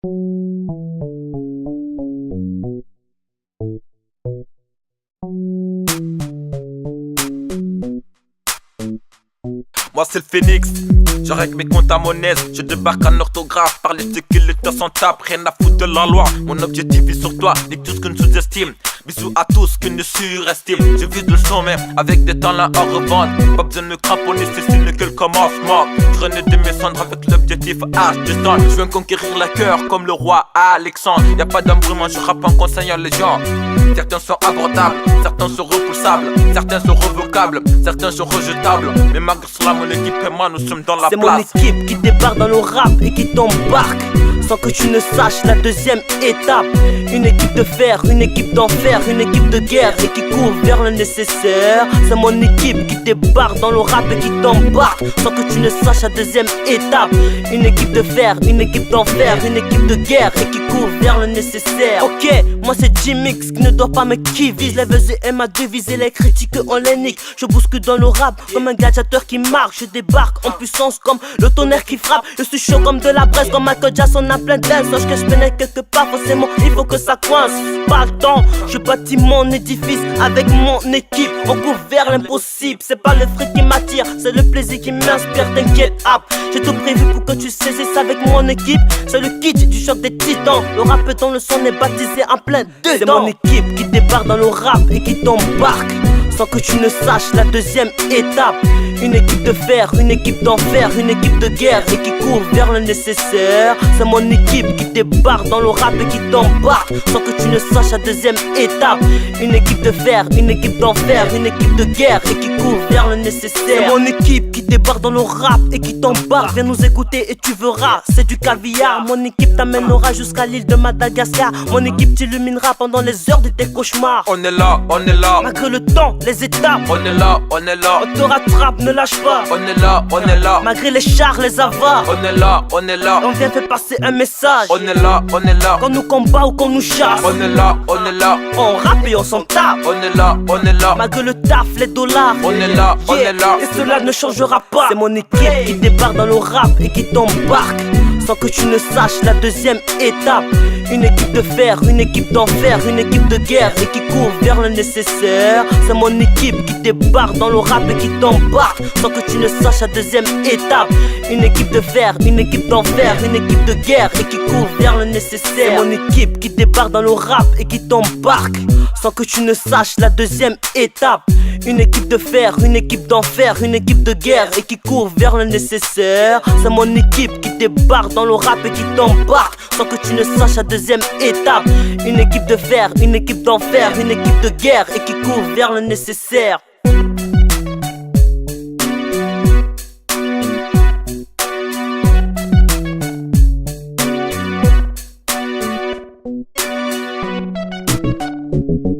Moi c'est le phénix, je règle mes comptes à mon aise. Je débarque en orthographe, par les stickers, les temps s'en tape. Rien à foutre de la loi, mon objectif est sur toi. Nique tout ce que nous sous-estime, bisous à tous que nous surestime. Je vis le sommet, avec des talents à revendre. Pas besoin de me cramponner, c'est signe que le commencement. Je renais de mes cendres avec l'objectif H200. Je veux me conquérir le cœur comme le roi Alexandre. Y'a pas d'embrouillement, je rappe en conseillant les gens. Certains sont abordables, certains sont repoussables, certains sont revocables, certains sont rejetables. Mais malgré cela, mon équipe et moi, nous sommes dans la place. C'est mon équipe qui débarque dans le rap et qui t'embarque sans que tu ne saches la deuxième étape. Une équipe de fer, une équipe d'enfer, une équipe de guerre et qui court vers le nécessaire. C'est mon équipe qui débarque dans le rap et qui t'embarque sans que tu ne saches la deuxième étape. Une équipe de fer, une équipe d'enfer, une équipe de guerre et qui court vers le nécessaire. Ok, moi c'est J-Mix qui ne doit pas me qui vise. Les vœux et ma devise et les critiques on les nique. Je bouscule dans le rap comme un gladiateur qui marque. Je débarque en puissance comme le tonnerre qui frappe. Je suis chaud comme de la braise, comme Michael Jackson a plein d'aile. Sache que je pénètre quelque part, forcément il faut que ça coince. Pas le temps, je bâtis mon édifice avec mon équipe. On court vers l'impossible, c'est pas le fric qui m'attire, c'est le plaisir qui m'inspire, t'inquiète hop. J'ai tout prévu pour que tu saisisses avec mon équipe. C'est le kit du choc des titans. Le rap dans le son est baptisé en plein dedans. C'est mon équipe qui débarque dans le rap et qui t'embarque sans que tu ne saches la deuxième étape. Une équipe de fer, une équipe d'enfer, une équipe de guerre et qui court vers le nécessaire. C'est mon équipe qui débarque dans le rap et qui t'embarque sans que tu ne saches la deuxième étape. Une équipe de fer, une équipe d'enfer, une équipe de guerre et qui court vers le nécessaire. C'est mon équipe qui débarque dans le rap et qui t'embarque. Viens nous écouter et tu verras, c'est du caviar. Mon équipe t'amènera jusqu'à l'île de Madagascar. Mon équipe t'illuminera pendant les heures de tes cauchemars. On est là, malgré le temps, les étapes. On est là, on te rattrape, ne lâche pas. On est là, malgré les chars, les avares. On est là, on vient faire passer un message. On est là, qu'on nous combat ou qu'on nous chasse. On est là, on rappe et on s'en tape. On est là, malgré le taf, les dollars. On est là, et cela ne changera pas. C'est mon équipe qui débarque dans le rap et qui t'embarque sans que tu ne saches la deuxième étape. Une équipe de fer, une équipe d'enfer, une équipe de guerre et qui court vers le nécessaire. C'est mon équipe qui débarque dans le rap et qui t'embarque sans que tu ne saches la deuxième étape. Une équipe de fer, une équipe d'enfer, une équipe de guerre et qui court vers le nécessaire. C'est mon équipe qui débarque dans le rap et qui t'embarque sans que tu ne saches la deuxième étape. Une équipe de fer, une équipe d'enfer, une équipe de guerre et qui court vers le nécessaire. C'est mon équipe qui débarque dans le rap et qui t'embarque sans que tu ne saches la deuxième étape. Une équipe de fer, une équipe d'enfer, une équipe de guerre et qui court vers le nécessaire. Thank you.